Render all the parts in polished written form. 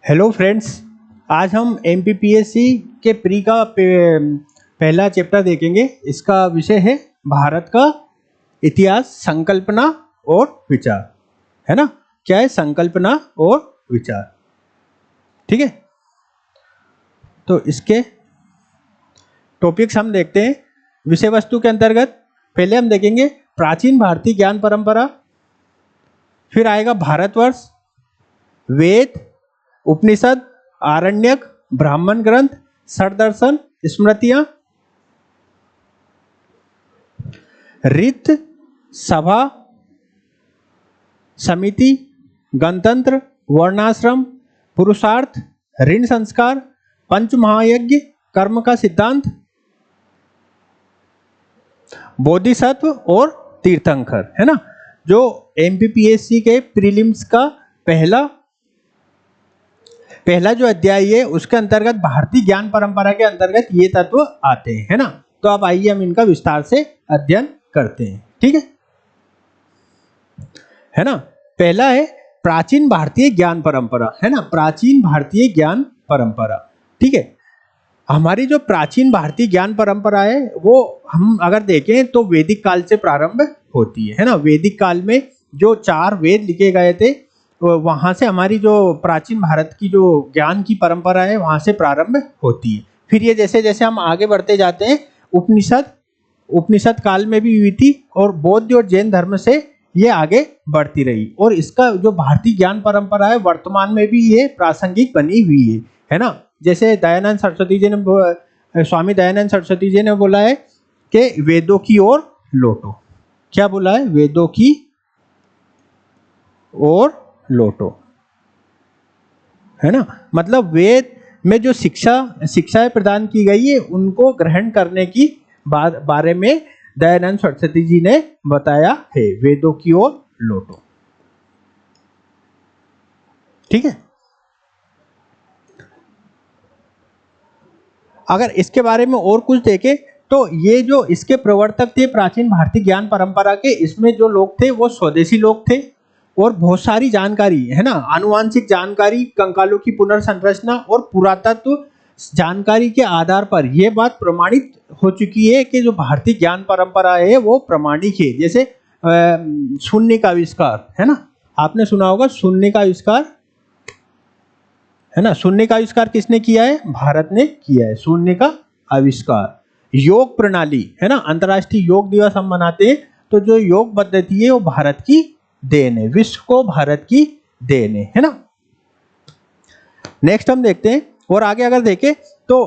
Hello friends, आज हम MPPSC के प्री का पहला चैप्टर देखेंगे। इसका विषय है भारत का इतिहास, संकल्पना और विचार। है ना, क्या है संकल्पना और विचार। ठीक है, तो इसके टॉपिक्स हम देखते हैं। विषय वस्तु के अंतर्गत पहले हम देखेंगे प्राचीन भारतीय ज्ञान परंपरा, फिर आएगा भारतवर्ष, वेद, उपनिषद, आरण्यक, ब्राह्मण ग्रंथ, षट दर्शन, स्मृतियां, रीत, सभा, समिति, गणतंत्र, वर्णाश्रम, पुरुषार्थ, ऋण संस्कार, पंच महायज्ञ, कर्म का सिद्धांत, बोधिसत्व और तीर्थंकर। है ना, जो एमपीपीएससी के प्रीलिम्स का पहला जो अध्याय है उसके अंतर्गत भारतीय ज्ञान परंपरा के अंतर्गत ये तत्व आते हैं। है ना, तो अब आइए हम इनका विस्तार से अध्ययन करते हैं। ठीक है ना, पहला है प्राचीन भारतीय ज्ञान परंपरा। है ना, प्राचीन भारतीय ज्ञान परंपरा। ठीक है, हमारी जो प्राचीन भारतीय ज्ञान परंपरा है वो हम अगर देखें तो वैदिक काल से प्रारंभ होती है। ना, वैदिक काल में जो 4 वेद लिखे गए थे वहां से हमारी जो प्राचीन भारत की जो ज्ञान की परंपरा है वहां से प्रारंभ होती है। फिर ये जैसे जैसे हम आगे बढ़ते जाते हैं उपनिषद काल में भी हुई थी और बौद्ध और जैन धर्म से ये आगे बढ़ती रही और इसका जो भारतीय ज्ञान परंपरा है वर्तमान में भी ये प्रासंगिक बनी हुई है। है ना, जैसे दयानंद सरस्वती जी ने, स्वामी दयानंद सरस्वती जी ने बोला है कि वेदों की ओर लौटो। क्या बोला है? वेदों की ओर लौटो। है ना, मतलब वेद में जो शिक्षाएं प्रदान की गई है उनको ग्रहण करने की बारे में दयानंद सरस्वती जी ने बताया है। वेदों की ओर लौटो। ठीक है, अगर इसके बारे में और कुछ देखें तो ये जो इसके प्रवर्तक थे प्राचीन भारतीय ज्ञान परंपरा के, इसमें जो लोग थे वो स्वदेशी लोग थे और बहुत सारी जानकारी, है ना, आनुवांशिक जानकारी, कंकालों की पुनर्संरचना और पुरातत्व जानकारी के आधार पर यह बात प्रमाणित हो चुकी है कि जो भारतीय ज्ञान परंपरा है वो प्रमाणिक है। जैसे शून्य का आविष्कार, है ना, आपने सुना होगा शून्य का आविष्कार। है ना, शून्य का आविष्कार किसने किया है? भारत ने किया है शून्य का आविष्कार। योग प्रणाली, है ना, अंतर्राष्ट्रीय योग दिवस हम मनाते हैं तो जो योग पद्धति है वो भारत की देन है, विश्व को भारत की देन है ना। नेक्स्ट हम देखते हैं और आगे अगर देखें तो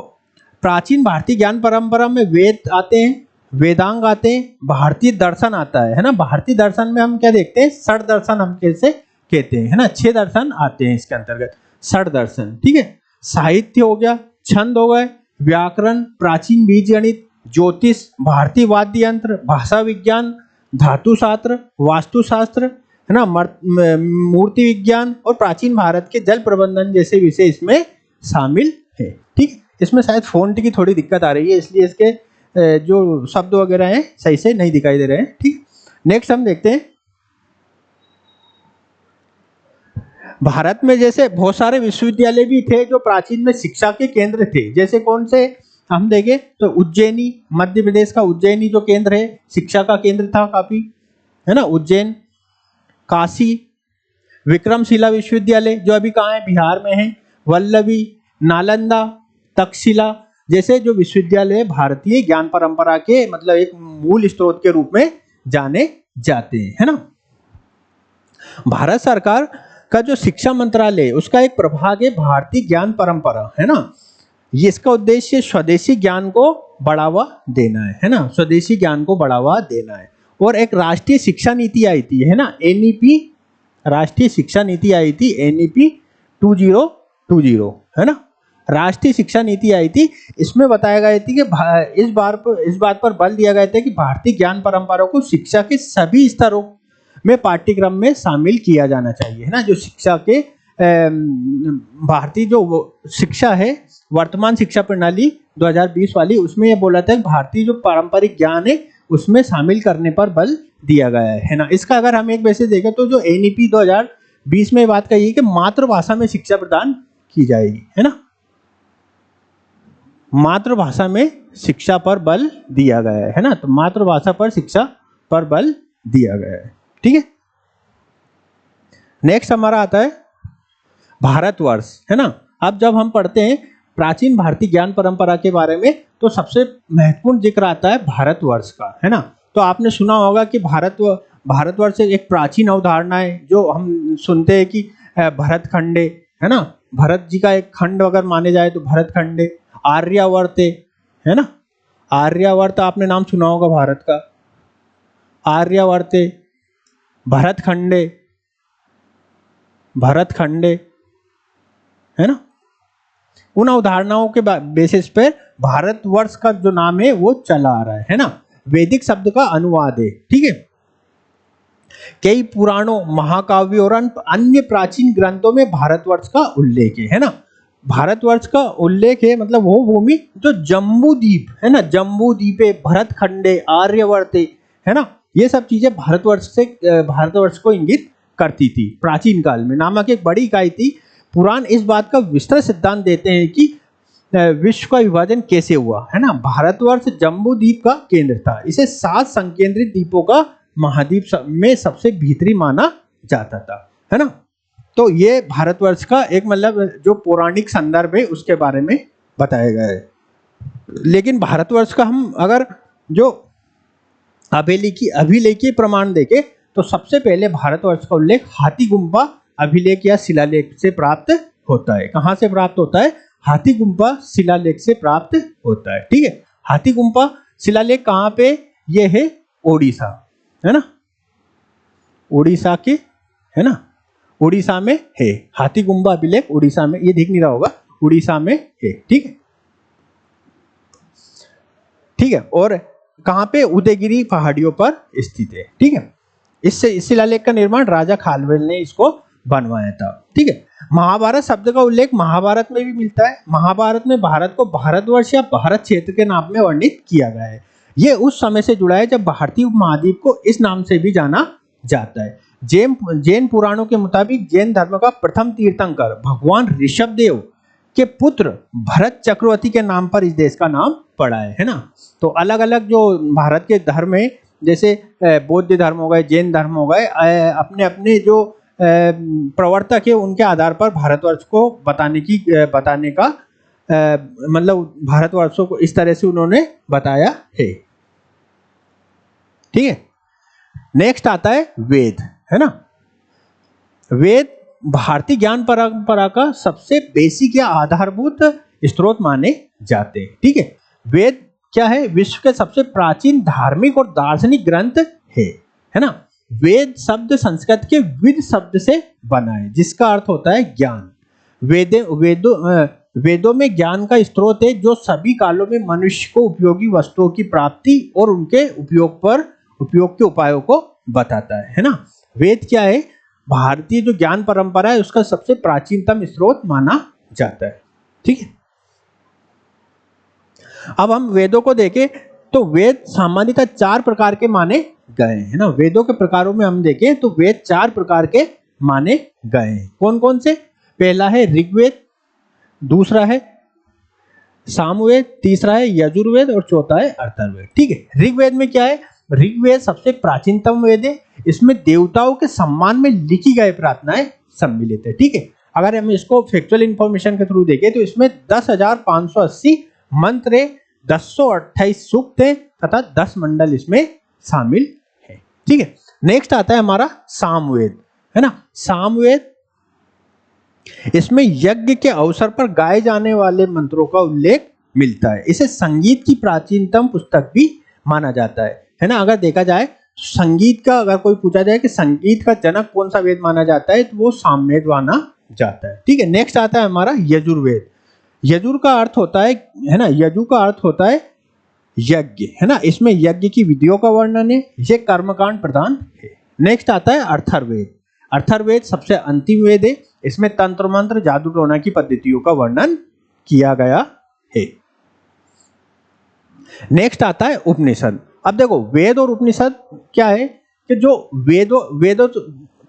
प्राचीन भारतीय ज्ञान परंपरा में वेद आते हैं, वेदांग आते हैं, भारतीय दर्शन आता है। ना, भारतीय दर्शन में हम क्या देखते हैं? षट दर्शन हम कैसे कहते हैं। है ना, 6 दर्शन आते हैं इसके अंतर्गत, षट दर्शन। ठीक है, साहित्य हो गया, छंद हो गए, व्याकरण, प्राचीन बीज गणित, ज्योतिष, भारतीय वाद्य यंत्र, भाषा विज्ञान, धातु शास्त्र, वास्तुशास्त्र, है ना, मूर्ति विज्ञान और प्राचीन भारत के जल प्रबंधन जैसे विषय इसमें शामिल है। ठीक, इसमें शायद फॉन्ट की थोड़ी दिक्कत आ रही है इसलिए इसके जो शब्द वगैरह हैं सही से नहीं दिखाई दे रहे हैं। ठीक, नेक्स्ट हम देखते हैं भारत में जैसे बहुत सारे विश्वविद्यालय भी थे जो प्राचीन में शिक्षा के केंद्र थे। जैसे कौन से हम देखें तो उज्जैनी, मध्य प्रदेश का उज्जैनी जो केंद्र है शिक्षा का केंद्र था काफी। है ना, उज्जैन, काशी, विक्रमशिला विश्वविद्यालय जो अभी कहाँ है? बिहार में है, वल्लभी, नालंदा, तक्षशिला जैसे जो विश्वविद्यालय भारतीय ज्ञान परंपरा के मतलब एक मूल स्रोत के रूप में जाने जाते हैं। है ना, भारत सरकार का जो शिक्षा मंत्रालय उसका एक प्रभाग है भारतीय ज्ञान परंपरा। है ना, ये इसका उद्देश्य स्वदेशी ज्ञान को बढ़ावा देना है ना, स्वदेशी ज्ञान को बढ़ावा देना है। और एक राष्ट्रीय शिक्षा नीति आई थी, है ना, एनईपी, राष्ट्रीय शिक्षा नीति आई थी, एनईपी 2020। है ना, राष्ट्रीय शिक्षा नीति आई थी। इसमें बताया गया थी कि इस बात पर बल दिया गया था कि भारतीय ज्ञान परंपरा को शिक्षा के सभी स्तरों में पाठ्यक्रम में शामिल किया जाना चाहिए। है ना, जो शिक्षा के भारतीय जो शिक्षा है वर्तमान शिक्षा प्रणाली 2020 वाली, उसमें यह बोला था कि भारतीय जो पारंपरिक ज्ञान है उसमें शामिल करने पर बल दिया गया है ना। इसका अगर हम एक वैसे देखें तो जो एनईपी 2020 में बात कही है कि मातृभाषा में शिक्षा प्रदान की जाएगी, है ना। मातृभाषा में शिक्षा पर बल दिया गया है ना, तो मातृभाषा पर शिक्षा पर बल दिया गया है, ठीक है। नेक्स्ट हमारा आता है भारतवर्ष, है ना। अब जब हम पढ़ते हैं प्राचीन भारतीय ज्ञान परंपरा के बारे में तो सबसे महत्वपूर्ण जिक्र आता है भारतवर्ष का, है ना। तो आपने सुना होगा कि भारतवर्ष एक प्राचीन अवधारणा है, जो हम सुनते हैं कि भरतखंडे, है ना, भरत जी का एक खंड अगर माने जाए तो भरतखंडे। आर्यावर्त है ना, आर्यावर्त आपने नाम सुना होगा भारत का, आर्यावर्त, भरतखंडे, भरतखंडे, है ना। उन अवधारणाओं के बेसिस पर भारतवर्ष का जो नाम है वो चला आ रहा है ना। वैदिक शब्द का अनुवाद है, ठीक है। कई पुराणों, महाकाव्यों और अन्य प्राचीन ग्रंथों में भारतवर्ष का उल्लेख है ना। भारतवर्ष का उल्लेख है मतलब वो भूमि जो जम्बू द्वीप है ना, जम्बू द्वीपे, भरतखंडे, आर्यवर्ते, है ना, ये सब चीजें भारतवर्ष को इंगित करती थी। प्राचीन काल में नामक एक बड़ी इकाई थी। पुराण इस बात का विस्तृत सिद्धांत देते हैं कि विश्व का विभाजन कैसे हुआ, है ना। भारतवर्ष जम्बू द्वीप का केंद्र था। इसे 7 संकेंद्रित द्वीपों का महाद्वीप में सबसे भीतरी माना जाता था, है ना। तो ये भारतवर्ष का एक मतलब जो पौराणिक संदर्भ है उसके बारे में बताया गया है। लेकिन भारतवर्ष का हम अगर जो अभिलेखीय प्रमाण देखें तो सबसे पहले भारतवर्ष का उल्लेख हाथीगुम्फा अभिलेख या शिलालेख से प्राप्त होता है। कहां से प्राप्त होता है? हाथीगुम्फा शिलालेख से प्राप्त होता है, ठीक है। हाथीगुम्फा शिलालेख कहां पे? ये है ओडिशा, है ना, ओडिशा के, है ना, उड़ीसा में है। हाथीगुम्फा अभिलेख उड़ीसा में, ये दिख नहीं रहा होगा, उड़ीसा में है, ठीक है, ठीक है। और कहां पे? उदयगिरी पहाड़ियों पर स्थित है, ठीक है। इस शिलालेख का निर्माण राजा खालवेल ने इसको बनवाया था, ठीक है। महाभारत शब्द का उल्लेख महाभारत में भी मिलता है। महाभारत में भारत को भारतवर्ष या भारत क्षेत्र के नाम में वर्णित किया गया है। ये उस समय से जुड़ा है जब भारतीय उपमहाद्वीप को इस नाम से भी जाना जाता है। जैन पुराणों के मुताबिक जैन धर्म का प्रथम तीर्थंकर भगवान ऋषभदेव के पुत्र भरत चक्रवर्ती के नाम पर इस देश का नाम पड़ा है ना। तो अलग अलग जो भारत के धर्म है, जैसे बौद्ध धर्म हो गए, जैन धर्म हो गए, अपने अपने जो प्रवर्तक है उनके आधार पर भारतवर्ष को बताने का मतलब भारतवर्षों को इस तरह से उन्होंने बताया है, ठीक है। नेक्स्ट आता है वेद, है ना। वेद भारतीय ज्ञान परंपरा का सबसे बेसिक या आधारभूत स्रोत माने जाते हैं, ठीक है। वेद क्या है? विश्व के सबसे प्राचीन धार्मिक और दार्शनिक ग्रंथ है ना। वेद शब्द संस्कृत के विद शब्द से बना है जिसका अर्थ होता है ज्ञान। वेदों में ज्ञान का स्रोत है जो सभी कालों में मनुष्य को उपयोगी वस्तुओं की प्राप्ति और उनके उपयोग के उपायों को बताता है ना। वेद क्या है? भारतीय जो ज्ञान परंपरा है उसका सबसे प्राचीनतम स्रोत माना जाता है, ठीक है। अब हम वेदों को देखें तो वेद सामान्यतः 4 प्रकार के माने गए हैं ना। वेदों के प्रकारों में हम देखें तो वेद 4 प्रकार के माने गए हैं। कौन कौन से? पहला है ऋग्वेद, दूसरा है सामवेद, तीसरा है यजुर्वेद और चौथा है अथर्ववेद, ठीक है। ऋग्वेद में क्या है? ऋग्वेद सबसे प्राचीनतम वेद है। इसमें देवताओं के सम्मान में लिखी गई प्रार्थनाएं सम्मिलित है, ठीक है। अगर हम इसको फैक्चुअल इंफॉर्मेशन के थ्रू देखें तो इसमें 10,580 मंत्र, 1028 सूक्त है तथा 10 मंडल इसमें शामिल है, ठीक है। नेक्स्ट आता है हमारा सामवेद, है ना। सामवेद इसमें यज्ञ के अवसर पर गाए जाने वाले मंत्रों का उल्लेख मिलता है। इसे संगीत की प्राचीनतम पुस्तक भी माना जाता है ना। अगर देखा जाए संगीत का, अगर कोई पूछा जाए कि संगीत का जनक कौन सा वेद माना जाता है तो वो सामवेद माना जाता है, ठीक है। नेक्स्ट आता है हमारा यजुर्वेद। यजुर का अर्थ होता है ना, यजु का अर्थ होता है यज्ञ, है ना। इसमें यज्ञ की विधियों का वर्णन है, ये कर्मकांड प्रधान है। नेक्स्ट आता है अथर्ववेद। अथर्ववेद सबसे अंतिम वेद है। इसमें तंत्र मंत्र, जादू टोना की पद्धतियों का वर्णन किया गया है। नेक्स्ट आता है उपनिषद। अब देखो वेद और उपनिषद क्या है कि जो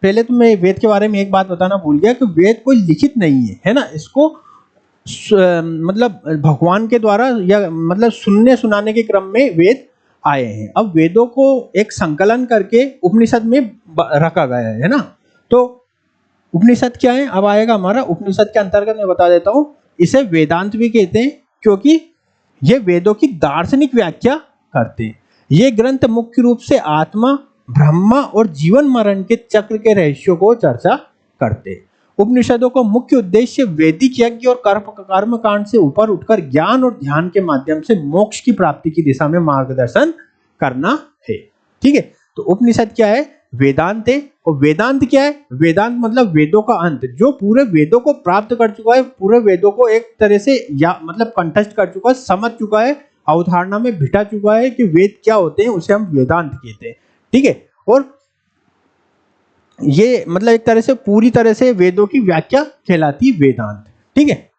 पहले तो मैं वेद के बारे में एक बात बताना भूल गया कि वेद कोई लिखित नहीं है ना, इसको मतलब भगवान के द्वारा या मतलब सुनने सुनाने के क्रम में वेद आए हैं। अब वेदों को एक संकलन करके उपनिषद में रखा गया है ना। तो उपनिषद क्या है, अब आएगा हमारा उपनिषद के अंतर्गत मैं बता देता हूं। इसे वेदांत भी कहते हैं क्योंकि ये वेदों की दार्शनिक व्याख्या करते हैं। ये ग्रंथ मुख्य रूप से आत्मा, ब्रह्मा और जीवन मरण के चक्र के रहस्यों को चर्चा करते हैं। उपनिषदों का मुख्य उद्देश्य वैदिक यज्ञ और कर्म कांड से ऊपर उठकर ज्ञान और ध्यान के माध्यम से मोक्ष की प्राप्ति की दिशा में मार्गदर्शन करना है। ठीक है, तो उपनिषद क्या है, वेदांत है। और वेदांत क्या है, वेदांत मतलब वेदों का अंत, जो पूरे वेदों को प्राप्त कर चुका है, पूरे वेदों को एक तरह से या मतलब कंठस्थ कर चुका है, समझ चुका है, अवधारणा में बिठा चुका है कि वेद क्या होते हैं, उसे हम वेदांत कहते हैं। ठीक है, और ये मतलब एक तरह से पूरी तरह से वेदों की व्याख्या कहलाती है वेदांत। ठीक है,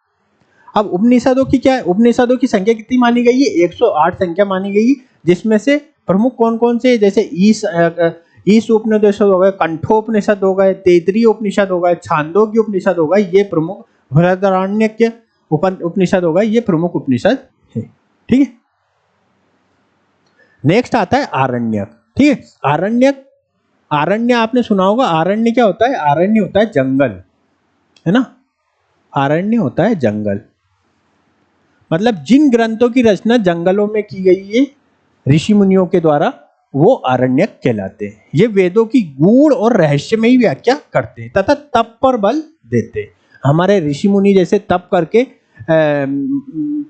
अब उपनिषदों की क्या है, उपनिषदों की संख्या कितनी मानी गई है, 108 संख्या मानी गई है, जिसमें से प्रमुख कौन कौन से, जैसे ईश उपनिषद हो गए, कंठोपनिषद हो गए, तैतरीय उपनिषद हो गए, छांदोग्य उपनिषद हो गए, ये प्रमुख, बृहदारण्यक उपनिषद हो गए, ये प्रमुख उपनिषद है। ठीक है, नेक्स्ट आता है आरण्यक। ठीक है, आरण्यक, आरण्य आपने सुना होगा, आरण्य क्या होता है, आरण्य होता है जंगल, है ना, आरण्य होता है जंगल। मतलब जिन ग्रंथों की रचना जंगलों में की गई है ऋषि मुनियों के द्वारा, वो आरण्यक कहलाते हैं। ये वेदों की गूढ़ और रहस्यमयी व्याख्या करते हैं तथा तप पर बल देते हैं। हमारे ऋषि मुनि जैसे तप करके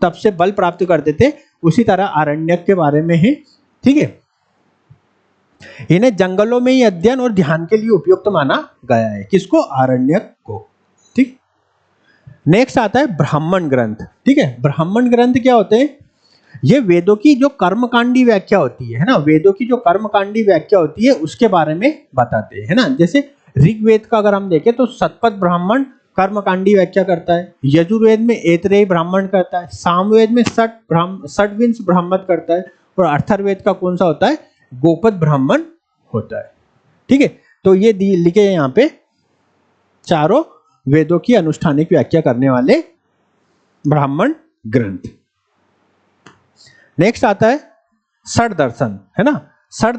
तप से बल प्राप्त करते थे, उसी तरह आरण्यक के बारे में है। ठीक है, इन्हें जंगलों में ही अध्ययन और ध्यान के लिए उपयुक्त माना गया है। किसको, आरण्यक को। ठीक, नेक्स्ट आता है ब्राह्मण ग्रंथ। ठीक है, ब्राह्मण ग्रंथ क्या होते हैं, ये वेदों की जो कर्मकांडी व्याख्या होती है ना, वेदों की जो कर्मकांडी व्याख्या होती है उसके बारे में बताते हैं, है ना। जैसे ऋग्वेद का अगर हम देखें तो शतपथ ब्राह्मण कर्मकांडी व्याख्या करता है, यजुर्वेद में ऐतरेय ब्राह्मण करता है, सामवेद में षड्विंश ब्राह्मण करता है, और अथर्ववेद का कौन सा होता है, गोपद ब्राह्मण होता है। ठीक है, तो ये लिखे हैं यहाँ पे चारों वेदों की अनुष्ठानिक व्याख्या करने वाले ब्राह्मण ग्रंथ। नेक्स्ट आता है षड दर्शन, है ना। षड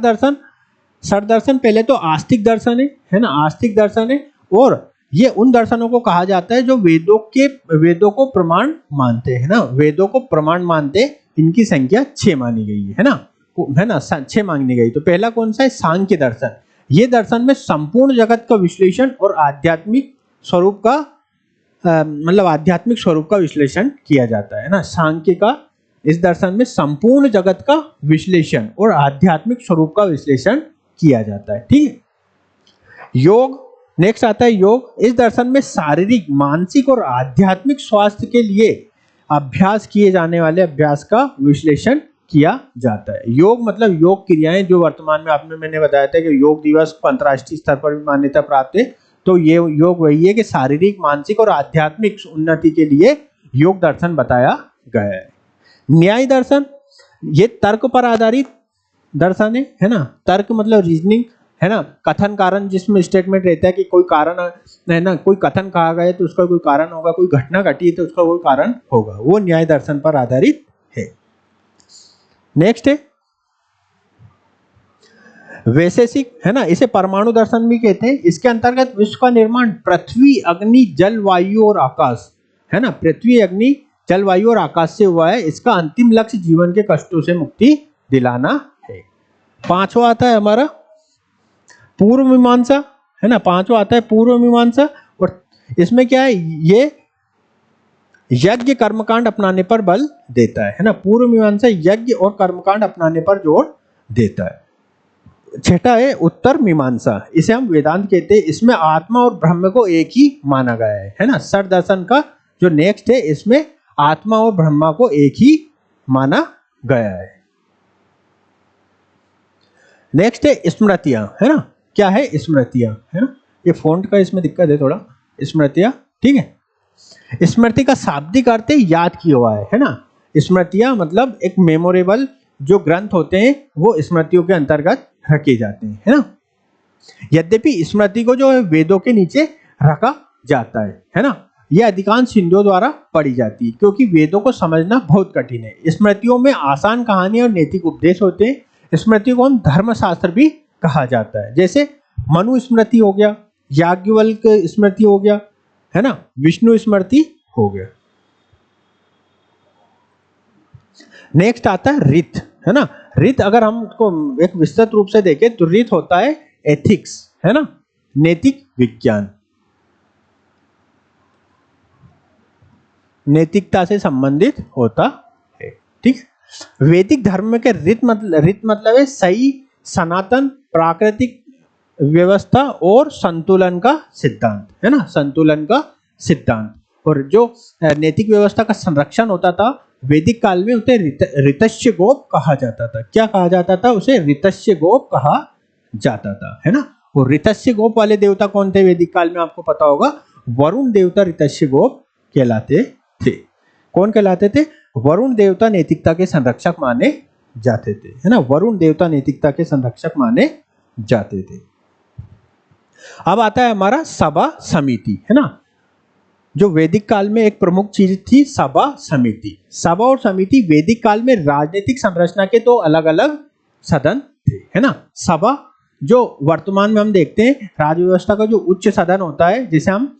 दर्शन पहले तो आस्तिक दर्शन है ना, आस्तिक दर्शन है, और ये उन दर्शनों को कहा जाता है जो वेदों को प्रमाण मानते हैं ना, वेदों को प्रमाण मानते। इनकी संख्या 6 मानी गई है ना, 6 मानी गई। तो पहला कौन सा है, सांख्य दर्शन। ये दर्शन में संपूर्ण जगत का विश्लेषण और आध्यात्मिक स्वरूप का मतलब आध्यात्मिक स्वरूप का विश्लेषण किया जाता है ना। सांख्य का इस दर्शन में संपूर्ण जगत का विश्लेषण और आध्यात्मिक स्वरूप का विश्लेषण किया जाता है। ठीक है, योग, नेक्स्ट आता है योग। इस दर्शन में शारीरिक, मानसिक और आध्यात्मिक स्वास्थ्य के लिए अभ्यास किए जाने वाले अभ्यास का विश्लेषण किया जाता है। योग मतलब योग क्रियाएं, जो वर्तमान में मैंने बताया था कि योग दिवस को अंतर्राष्ट्रीय स्तर पर भी मान्यता प्राप्त है। तो ये योग वही है कि शारीरिक, मानसिक और आध्यात्मिक उन्नति के लिए योग दर्शन बताया गया है। न्याय दर्शन, ये तर्क पर आधारित दर्शन है ना। तर्क मतलब रीजनिंग, है ना, कथन कारण, जिसमें स्टेटमेंट रहता है कि कोई कारण है ना, कोई कथन कहा गया तो उसका कोई कारण होगा, कोई घटना घटी है तो उसका कोई कारण होगा, वो न्याय दर्शन पर आधारित है। नेक्स्ट है वैशेषिक, है ना, इसे परमाणु दर्शन भी कहते हैं। इसके अंतर्गत विश्व का निर्माण पृथ्वी, अग्नि, जल, वायु और आकाश, है ना, पृथ्वी, अग्नि, जल, वायु और आकाश से हुआ है। इसका अंतिम लक्ष्य जीवन के कष्टों से मुक्ति दिलाना है। पांचवा आता है हमारा पूर्व मीमांसा, है ना, पांचवा आता है पूर्व मीमांसा। और इसमें क्या है, ये यज्ञ कर्मकांड अपनाने पर बल देता है ना। पूर्व मीमांसा यज्ञ और कर्मकांड अपनाने पर जोर देता है। छठा है उत्तर मीमांसा, इसे हम वेदांत कहते हैं। इसमें आत्मा और ब्रह्म को एक ही माना गया है ना। षड दर्शन का जो नेक्स्ट है, इसमें आत्मा और ब्रह्मा को एक ही माना गया है। नेक्स्ट है स्मृतियां, है ना। क्या है, स्मृतियां, है ना। ये फॉन्ट का इसमें दिक्कत है थोड़ा, स्मृतियां। ठीक है, स्मृति का शाब्दिक अर्थ याद किया हुआ है ना। स्मृतियां मतलब एक मेमोरेबल जो ग्रंथ होते हैं वो स्मृतियों के अंतर्गत रखे जाते हैं, है ना। यद्यपि स्मृति को जो है वेदों के नीचे रखा जाता है ना। यह अधिकांश हिंदुओं द्वारा पढ़ी जाती है क्योंकि वेदों को समझना बहुत कठिन है। स्मृतियों में आसान कहानी और नैतिक उपदेश होते हैं। स्मृति को हम धर्मशास्त्र भी कहा जाता है, जैसे मनु स्मृति हो गया, याज्ञवल्क स्मृति हो गया, है ना, विष्णु स्मृति हो गया। नेक्स्ट आता है रित, है ना। रित अगर हम उसको एक विस्तृत रूप से देखें तो रित होता है एथिक्स, है ना, नैतिक विज्ञान, नैतिकता से संबंधित होता है, ठीक। वैदिक धर्म के रित मतलब है सही, सनातन, प्राकृतिक व्यवस्था और संतुलन का सिद्धांत, है ना, संतुलन का सिद्धांत। और जो नैतिक व्यवस्था का संरक्षण होता था वैदिक काल में उसे ऋतस्य गोप कहा जाता था। क्या कहा जाता था? उसे ऋतस्य गोप कहा जाता था, है ना। और ऋतस्य गोप वाले देवता कौन थे वैदिक काल में? आपको पता होगा, वरुण देवता ऋतस्य गोप कहलाते थे। कौन कहलाते थे? वरुण देवता नैतिकता के संरक्षक माने जाते थे, है ना। वरुण देवता नैतिकता के संरक्षक माने जाते थे। अब आता है हमारा सभा समिति, है ना। जो वैदिक काल में एक प्रमुख चीज थी सभा समिति। सभा और समिति वैदिक काल में राजनीतिक संरचना के दो अलग अलग सदन थे, है ना। सभा जो वर्तमान में हम देखते हैं राज्य व्यवस्था का जो उच्च सदन होता है जिसे हम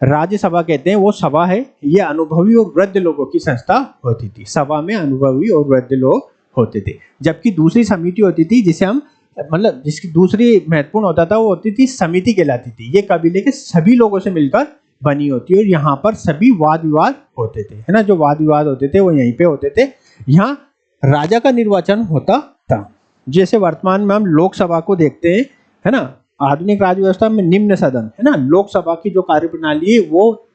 राज्यसभा कहते हैं, वो सभा है। ये अनुभवी और वृद्ध लोगों की संस्था होती थी। सभा में अनुभवी और वृद्ध लोग होते थे। जबकि दूसरी समिति होती थी जिसे हम मतलब जिसकी दूसरी महत्वपूर्ण होता था वो होती थी समिति कहलाती थी। ये कबीले के सभी लोगों से मिलकर बनी होती है और यहाँ पर सभी वाद विवाद होते थे, है ना। जो वाद विवाद होते थे वो यहीं पे होते थे। यहाँ राजा का निर्वाचन होता था। जैसे वर्तमान में हम लोकसभा को देखते हैं, है ना। आधुनिक राज्य व्यवस्था में निम्न सदन, है ना, लोकसभा की जो कार्यप्रणाली है वो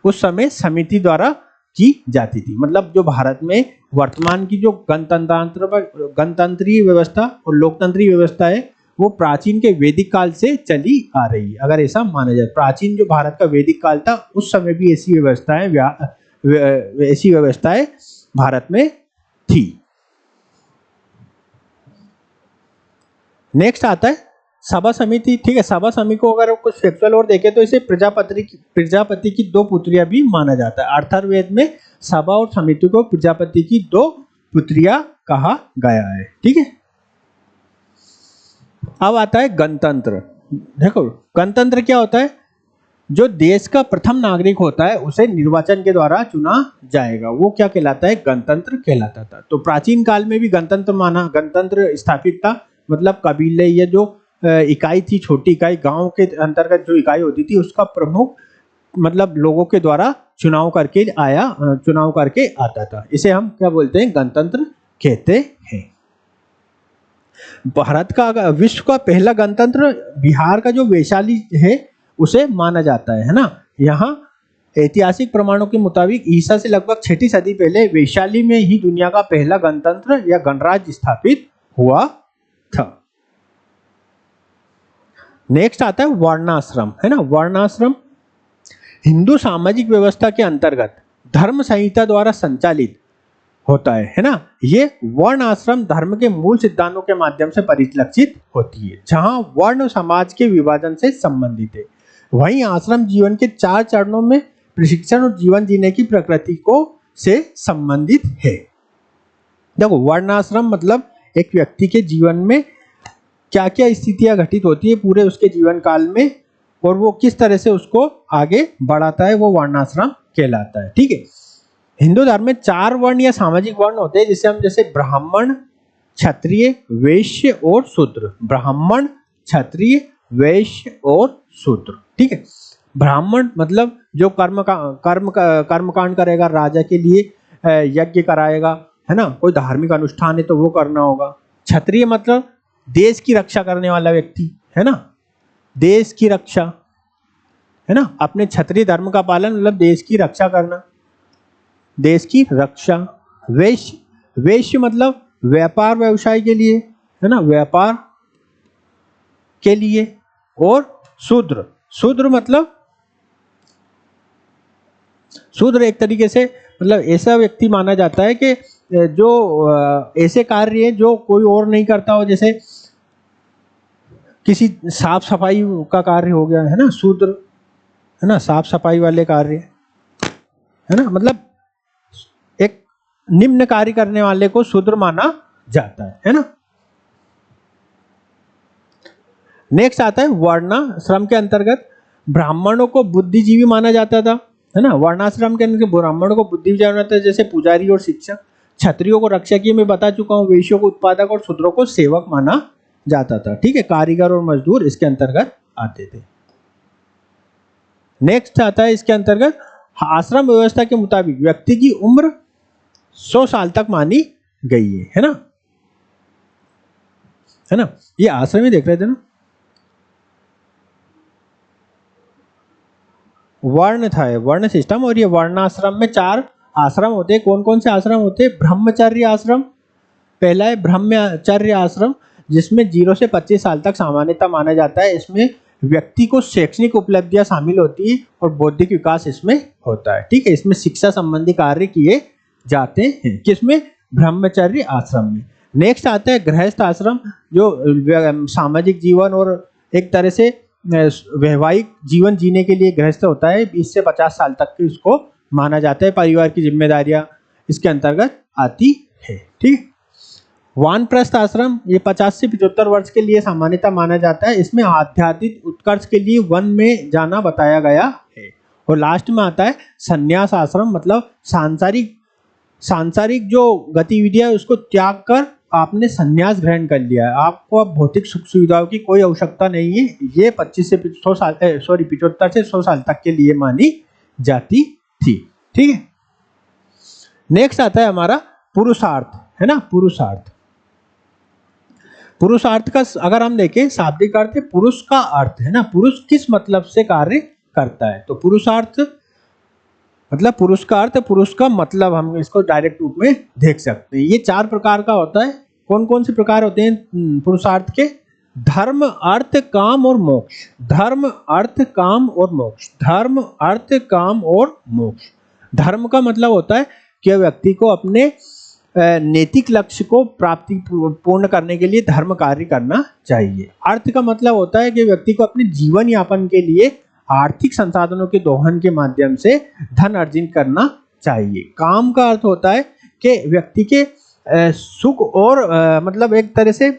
उस समय समिति द्वारा की जाती थी। मतलब जो भारत में वर्तमान की जो गणतंत्रीय व्यवस्था और लोकतंत्रीय व्यवस्था है वो प्राचीन के वैदिक काल से चली आ रही है, अगर ऐसा माना जाए। प्राचीन जो भारत का वैदिक काल था उस समय भी ऐसी व्यवस्थाएं भारत में थी। नेक्स्ट आता है सभा समिति, ठीक है। सभा समिति को अगर कुछ फैक्चुअल और देखें तो इसे प्रजापति की दो पुत्रियां भी माना जाता है। अर्थार्वेद में सभा और समिति को प्रजापति की दो पुत्रियां कहा गया है, ठीक है। अब आता है गणतंत्र। देखो गणतंत्र क्या होता है? जो देश का प्रथम नागरिक होता है उसे निर्वाचन के द्वारा चुना जाएगा, वो क्या कहलाता है? गणतंत्र कहलाता था। तो प्राचीन काल में भी गणतंत्र स्थापित था। मतलब कबीले या जो इकाई थी, छोटी इकाई, गांव के अंतर्गत जो इकाई होती थी उसका प्रमुख मतलब लोगों के द्वारा चुनाव करके आता था। इसे हम क्या बोलते हैं? गणतंत्र कहते हैं। भारत का विश्व का पहला गणतंत्र बिहार का जो वैशाली है उसे माना जाता है ना। यहाँ ऐतिहासिक प्रमाणों के मुताबिक ईसा से लगभग 6वीं सदी पहले वैशाली में ही दुनिया का पहला गणतंत्र या गणराज्य स्थापित हुआ था। नेक्स्ट आता है वर्णाश्रम, है ना। वर्णाश्रम हिंदू सामाजिक व्यवस्था के अंतर्गत धर्म संहिता द्वारा संचालित होता है ना। ये वर्ण आश्रम धर्म के मूल सिद्धांतों के माध्यम से परिलक्षित होती है, जहां वर्ण समाज के विभाजन से संबंधित है। वहीं आश्रम जीवन के 4 चरणों में प्रशिक्षण और जीवन जीने की प्रकृति को से संबंधित है। देखो वर्णाश्रम मतलब एक व्यक्ति के जीवन में क्या क्या स्थितियां घटित होती है पूरे उसके जीवन काल में और वो किस तरह से उसको आगे बढ़ाता है, वो वर्णाश्रम कहलाता है, ठीक है। हिंदू धर्म में 4 वर्ण या सामाजिक वर्ण होते हैं जिसे हम जैसे ब्राह्मण, क्षत्रिय, वैश्य और शूद्र। ब्राह्मण, क्षत्रिय, वैश्य और शूद्र, ठीक है। ब्राह्मण मतलब जो कर्मकांड करेगा, राजा के लिए यज्ञ कराएगा, है ना। कोई धार्मिक अनुष्ठान है तो वो करना होगा। क्षत्रिय मतलब देश की रक्षा करने वाला व्यक्ति, है ना, देश की रक्षा, है ना। अपने क्षत्रिय धर्म का पालन मतलब देश की रक्षा करना, देश की रक्षा। वैश्य मतलब व्यापार व्यवसाय के लिए, है ना, व्यापार के लिए। और शूद्र मतलब शूद्र एक तरीके से मतलब ऐसा व्यक्ति माना जाता है कि जो ऐसे कार्य जो कोई और नहीं करता हो, जैसे किसी साफ सफाई का कार्य हो गया, है ना, शूद्र, है ना, साफ सफाई वाले कार्य, है ना, मतलब एक निम्न कार्य करने वाले को शूद्र माना जाता है ना। नेक्स्ट आता है वर्णाश्रम के अंतर्गत ब्राह्मणों को बुद्धिजीवी माना जाता था, है ना। वर्णाश्रम के अंदर ब्राह्मणों को बुद्धिजीवी माना जाता है, जैसे पुजारी और शिक्षक। क्षत्रियों को रक्षकीय में बता चुका हूँ, वैश्यों को उत्पादक और शूद्रों को सेवक माना जाता था, ठीक है। कारीगर और मजदूर इसके अंतर्गत आते थे। नेक्स्ट आता है इसके अंतर्गत आश्रम व्यवस्था के मुताबिक व्यक्ति की उम्र 100 साल तक मानी गई है ना, है ना। ये आश्रम ही देख रहे थे ना, वर्ण था, वर्ण सिस्टम। और ये वर्णाश्रम में 4 आश्रम होते हैं। कौन कौन से आश्रम होते हैं? ब्रह्मचर्य आश्रम, पहला है ब्रह्मचर्य आश्रम, जिसमें 0 से 25 साल तक सामान्यता माना जाता है। इसमें व्यक्ति को शैक्षणिक उपलब्धियां शामिल होती है और बौद्धिक विकास इसमें होता है, ठीक है। इसमें शिक्षा संबंधी कार्य किए जाते हैं, किसमें? ब्रह्मचर्य आश्रम में। नेक्स्ट आता है गृहस्थ आश्रम, जो सामाजिक जीवन और एक तरह से वैवाहिक जीवन जीने के लिए गृहस्थ होता है। 20 से 50 साल तक की उसको माना जाता है। परिवार की जिम्मेदारियां इसके अंतर्गत आती है, ठीक। वानप्रस्थ आश्रम, ये 50 से 75 वर्ष के लिए सामान्यता माना जाता है। इसमें आध्यात्मिक उत्कर्ष के लिए वन में जाना बताया गया है। और लास्ट में आता है संन्यास आश्रम, मतलब सांसारिक जो गतिविधियां उसको त्याग कर आपने संन्यास ग्रहण कर लिया है, आपको अब भौतिक सुख सुविधाओं की कोई आवश्यकता नहीं है। ये 25 से 100 साल 75 से 100 साल तक के लिए मानी जाती थी, ठीक है। नेक्स्ट आता है हमारा पुरुषार्थ, है ना। पुरुषार्थ का अगर हम देखें शाब्दिक अर्थ है पुरुष का अर्थ, है ना। पुरुष किस मतलब से कार्य करता है, तो पुरुषार्थ मतलब पुरुष का अर्थ, पुरुष का मतलब हम इसको डायरेक्ट रूप में देख सकते हैं। ये 4 प्रकार का होता है। कौन कौन से प्रकार होते हैं पुरुषार्थ के? धर्म, अर्थ, काम और मोक्ष। धर्म, अर्थ, काम और मोक्ष। धर्म, अर्थ, काम और मोक्ष। धर्म का मतलब होता है कि व्यक्ति को अपने नैतिक लक्ष्य को प्राप्ति पूर्ण करने के लिए धर्म कार्य करना चाहिए। अर्थ का मतलब होता है कि व्यक्ति को अपने जीवन यापन के लिए आर्थिक संसाधनों के दोहन के माध्यम से धन अर्जित करना चाहिए। काम का अर्थ होता है कि व्यक्ति के सुख और मतलब एक तरह से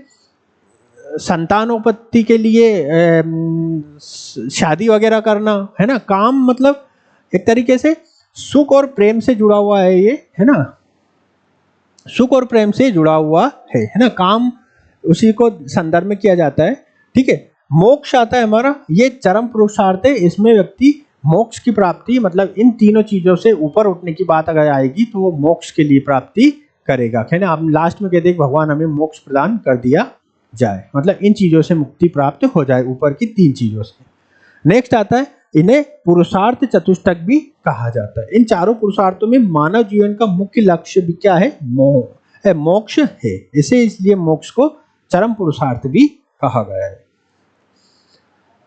संतानोत्पत्ति के लिए शादी वगैरह करना, है ना। काम मतलब एक तरीके से सुख और प्रेम से जुड़ा हुआ है, ये, है ना, सुख और प्रेम से जुड़ा हुआ है ना। काम उसी को संदर्भ में किया जाता है, ठीक है। मोक्ष आता है हमारा, ये चरम पुरुषार्थ है। इसमें व्यक्ति मोक्ष की प्राप्ति, मतलब इन तीनों चीजों से ऊपर उठने की बात अगर आएगी तो वो मोक्ष के लिए प्राप्ति करेगा, है ना। आप लास्ट में कहते हैं भगवान हमें मोक्ष प्रदान कर दिया जाए, मतलब इन चीजों से मुक्ति प्राप्त हो जाए, ऊपर की 3 चीजों से। नेक्स्ट आता है, इन्हें पुरुषार्थ चतुष्टक भी कहा जाता है। इन चारों पुरुषार्थों में मानव जीवन का मुख्य लक्ष्य भी क्या है? मोक्ष है। इसे इसलिए मोक्ष को चरम पुरुषार्थ भी कहा गया है।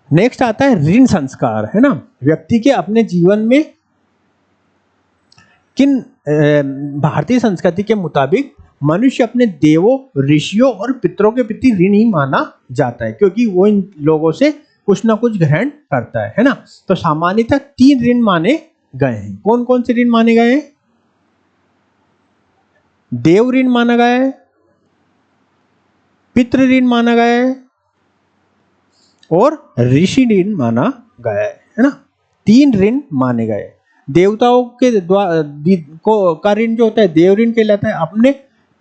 नेक्स्ट आता है ऋण संस्कार, है ना। व्यक्ति के अपने जीवन में किन भारतीय संस्कृति के मुताबिक मनुष्य अपने देवों, ऋषियों और पितरों के प्रति ऋणी माना जाता है, क्योंकि वो इन लोगों से कुछ ना कुछ ग्रहण करता है ना। तो सामान्यतः 3 ऋण माने गए हैं। कौन कौन से ऋण माने गए हैं? देव ऋण माना गया है, पितृ ऋण माना गया है और ऋषि ऋण माना गया है ना। 3 ऋण माने गए। देवताओं के का ऋण जो होता है देव ऋण कहलाता है। अपने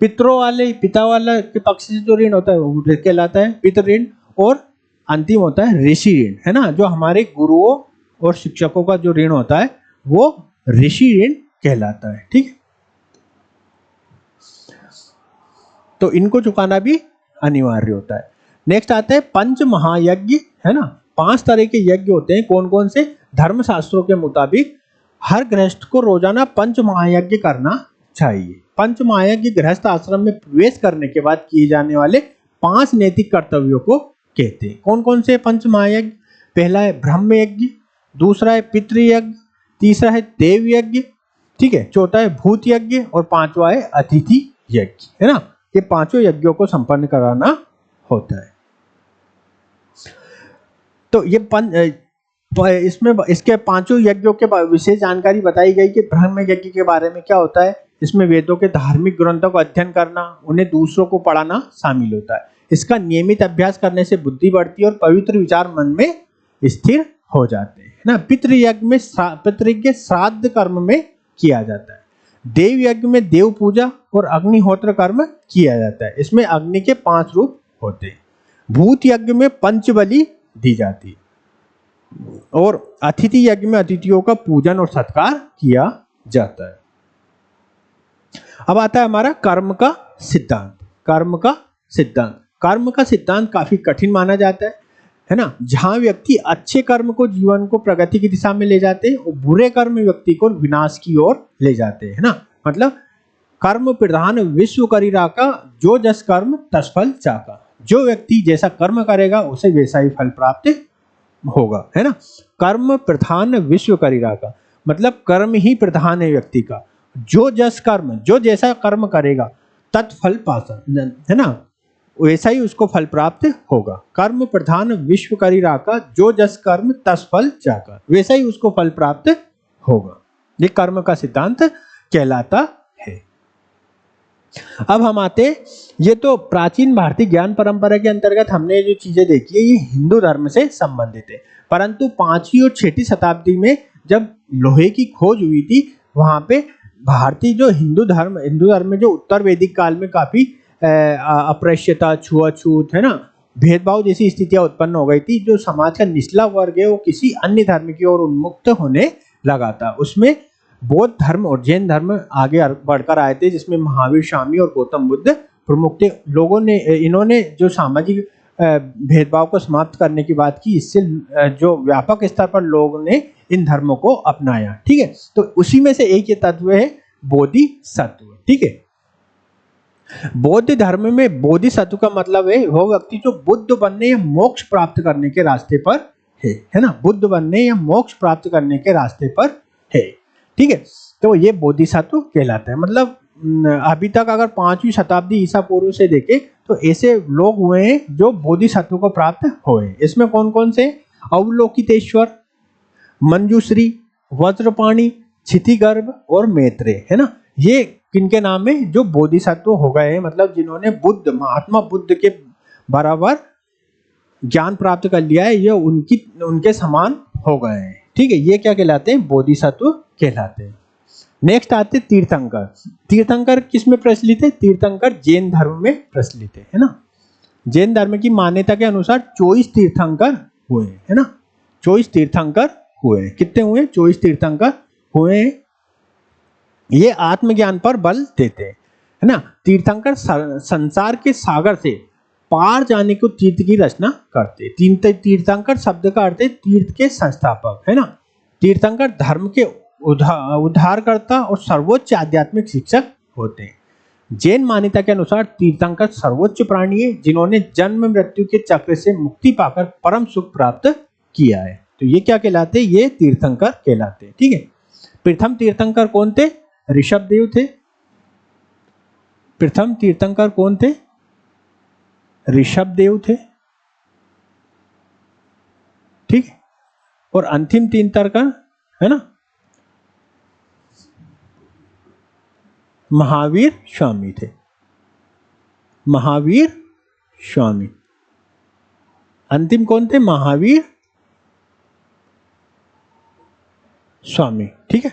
पितरों वाले, पिता वाला के पक्ष से जो ऋण होता है वो कहलाता है पितृ ऋण। और अंतिम होता है ऋषि ऋण, है ना। जो हमारे गुरुओं और शिक्षकों का जो ऋण होता है वो ऋषि ऋण कहलाता है, ठीक है। तो इनको चुकाना भी अनिवार्य होता है। नेक्स्ट आता है पंच महायज्ञ, है ना। 5 तरह के यज्ञ होते हैं। कौन कौन से? धर्मशास्त्रों के मुताबिक हर गृहस्थ को रोजाना पंच महायज्ञ करना चाहिए। पंच महायज्ञ गृहस्थ आश्रम में प्रवेश करने के बाद किए जाने वाले 5 नैतिक कर्तव्यों को कहते हैं। कौन कौन से पंच महायज्ञ? पहला है ब्रह्म यज्ञ, दूसरा है पितृयज्ञ, तीसरा है देव यज्ञ, ठीक है, चौथा है भूत यज्ञ और 5वां है अतिथि यज्ञ, है ना। ये 5 यज्ञों को संपन्न कराना होता है। तो इसमें इसके 5 यज्ञों के विशेष जानकारी बताई गई कि ब्रह्म यज्ञ के बारे में क्या होता है। इसमें वेदों के धार्मिक ग्रंथों का अध्ययन करना, उन्हें दूसरों को पढ़ाना शामिल होता है। इसका नियमित अभ्यास करने से बुद्धि बढ़ती है और पवित्र विचार मन में स्थिर हो जाते हैं ना। पितृयज्ञ श्राद्ध कर्म में किया जाता है। देव यज्ञ में देव पूजा और अग्निहोत्र कर्म किया जाता है। इसमें अग्नि के 5 रूप होते हैं। भूत यज्ञ में पंचबलि दी जाती है और अतिथि यज्ञ में अतिथियों का पूजन और सत्कार किया जाता है। अब आता है हमारा कर्म का सिद्धांत। कर्म का सिद्धांत काफी कठिन माना जाता है ना। जहां व्यक्ति अच्छे कर्म को जीवन को प्रगति की दिशा में ले जाते हैं और बुरे कर्म व्यक्ति को विनाश की ओर ले जाते हैं ना। मतलब कर्म प्रधान विश्व करीरा का, जो जस कर्म तस फल चाका। जो व्यक्ति जैसा कर्म करेगा उसे वैसा ही फल प्राप्त होगा, है ना। कर्म प्रधान विश्व करीरा का मतलब कर्म ही प्रधान है व्यक्ति का। जो जस कर्म, जो जैसा कर्म करेगा तत्फल पासा, है ना, वैसा ही उसको फल प्राप्त होगा। कर्म प्रधान विश्व करीरा का, जो जस कर्म तस फल चाका, वैसा ही उसको फल प्राप्त होगा। ये कर्म का सिद्धांत कहलाता है। अब हम आते, ये तो प्राचीन भारतीय ज्ञान परंपरा के अंतर्गत हमने जो चीजें देखी है ये हिंदू धर्म से संबंधित है। परंतु 5वीं और 6वीं शताब्दी में जब लोहे की खोज हुई थी, वहां पे भारतीय जो हिंदू धर्म में जो उत्तर वैदिक काल में काफी अपृश्यता, छुआछूत, है ना, भेदभाव जैसी स्थितियां उत्पन्न हो गई थी। जो समाज का निचला वर्ग है वो किसी अन्य धर्म की ओर उन्मुक्त होने लगा था। उसमें बौद्ध धर्म और जैन धर्म आगे बढ़कर आए थे, जिसमें महावीर, स्वामी और गौतम बुद्ध प्रमुख थे। इन्होंने जो सामाजिक भेदभाव को समाप्त करने की बात की, इससे जो व्यापक स्तर पर लोगों ने इन धर्मों को अपनाया। ठीक है, तो उसी में से एक ये तत्व है बोधिसत्व। ठीक है, बौद्ध धर्म में बोधिसत्व का मतलब है वो व्यक्ति जो बुद्ध बनने या मोक्ष प्राप्त करने के रास्ते पर है ना, बुद्ध बनने या मोक्ष प्राप्त करने के रास्ते पर है। ठीक है, तो ये बोधिसत्व कहलाता है। मतलब अभी तक अगर 5वीं शताब्दी ईसा पूर्व से देखें तो ऐसे लोग हुए हैं जो बोधिसत्व को प्राप्त हुए। इसमें कौन कौन से? अवलोकितेश्वर, मंजूश्री, वज्रपाणी, क्षितिगर्भ और मैत्रेय, है ना। ये किनके नाम है? जो बोधिसत्व हो गए हैं, मतलब जिन्होंने महात्मा बुद्ध के बराबर ज्ञान प्राप्त कर लिया है, ये उनके समान हो गए हैं। ठीक है, ये क्या कहलाते हैं? बोधिसत्व कहलाते हैं। नेक्स्ट आते तीर्थंकर। तीर्थंकर किस में प्रचलित है? तीर्थंकर जैन धर्म में प्रचलित है ना। जैन धर्म की मान्यता के अनुसार 24 तीर्थंकर हुए, है ना। 24 तीर्थंकर हुए। कितने हुए? 24 तीर्थंकर हुए। ये आत्मज्ञान पर बल देते हैं, है ना। तीर्थंकर संसार के सागर से पार जाने को तीर्थ की रचना करते। तीर्थंकर शब्द का अर्थ है तीर्थ के संस्थापक, है ना। तीर्थंकर धर्म के उद्धारकर्ता और सर्वोच्च आध्यात्मिक शिक्षक होते हैं। जैन मान्यता के अनुसार तीर्थंकर सर्वोच्च प्राणी है जिन्होंने जन्म मृत्यु के चक्र से मुक्ति पाकर परम सुख प्राप्त किया है। तो ये क्या कहलाते? ये तीर्थंकर कहलाते हैं। ठीक है, प्रथम तीर्थंकर कौन थे? ऋषभदेव थे। प्रथम तीर्थंकर कौन थे? ऋषभदेव थे। ठीक है, और अंतिम तीर्थंकर, है ना, महावीर स्वामी थे। महावीर स्वामी। अंतिम कौन थे? महावीर स्वामी। ठीक है,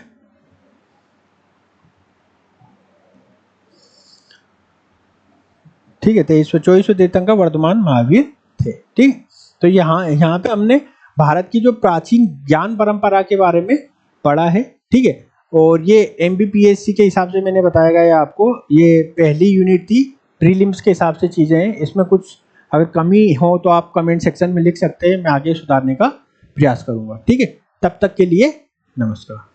ठीक है, 2324 तीर्थंकर वर्तमान महावीर थे। ठीक है, तो यहाँ पे हमने भारत की जो प्राचीन ज्ञान परंपरा के बारे में पढ़ा है। ठीक है, और ये MBPSC के हिसाब से मैंने बताया गया आपको। ये पहली यूनिट थी, प्रीलिम्स के हिसाब से चीजें हैं। इसमें कुछ अगर कमी हो तो आप कमेंट सेक्शन में लिख सकते हैं, मैं आगे सुधारने का प्रयास करूंगा। ठीक है, तब तक के लिए नमस्कार।